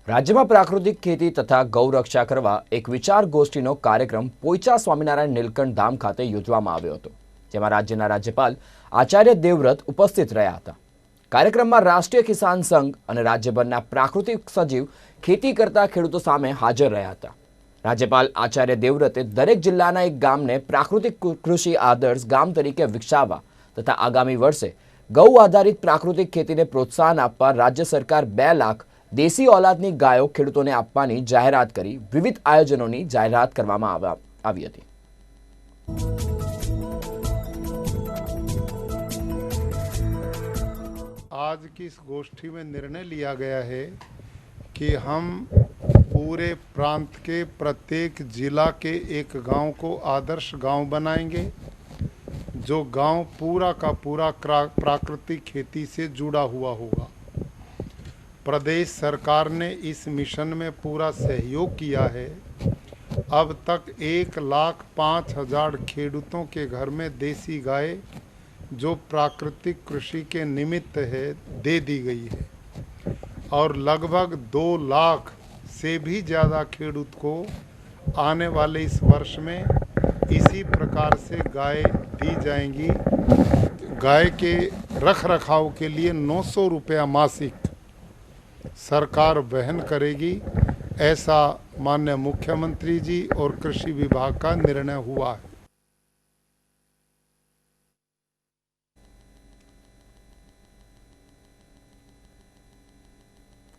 રાજ્યમાં પ્રાકૃતિક ખેતી તથા ગૌરક્ષા કરવા એક વિચાર ગોષ્ઠીનો કાર્યક્રમ પોઈચા સ્વામિનારાયણ નીલકંઠ ધામ ખાતે યોજવામાં આવ્યો હતો, જેમાં રાજ્યના રાજ્યપાલ આચાર્ય દેવવ્રત ઉપસ્થિત રહ્યા હતા। કાર્યક્રમમાં રાષ્ટ્રીય કિસાન સંઘ અને રાજ્યભરના પ્રાકૃતિક સજીવ ખેતી કરતા ખેડૂતો સામે હાજર રહ્યા હતા। રાજ્યપાલ આચાર્ય દેવવ્રતે દરેક જિલ્લાના એક ગામને પ્રાકૃતિક કૃષિ આદર્શ ગામ તરીકે વિકસાવવા તથા આગામી વર્ષે ગૌ આધારિત પ્રાકૃતિક ખેતીને પ્રોત્સાહન આપવા રાજ્ય સરકાર 2 લાખ દેશી ઓલાદની ગાયો ખેડૂતોને આપવાની જાહેરાત કરી વિવિધ આયોજનોની જાહેરાત કરવામાં આવી હતી। आज की इस गोष्ठी में निर्णय लिया गया है कि हम पूरे प्रांत के प्रत्येक जिला के एक गांव को आदर्श गांव बनाएंगे, जो गांव पूरा का पूरा प्राकृतिक खेती से जुड़ा हुआ होगा। प्रदेश सरकार ने इस मिशन में पूरा सहयोग किया है। अब तक 1,05,000 खेडूतों के घर में देसी गाय जो प्राकृतिक कृषि के निमित्त है दे दी गई है और लगभग 2 लाख से भी ज़्यादा खेडूत को आने वाले इस वर्ष में इसी प्रकार से गाय दी जाएंगी। गाय के रख रखाव के लिए 900 रुपया मासिक सरकार वहन करेगी, ऐसा माननीय मुख्यमंत्री जी और कृषि विभाग का निर्णय हुआ है।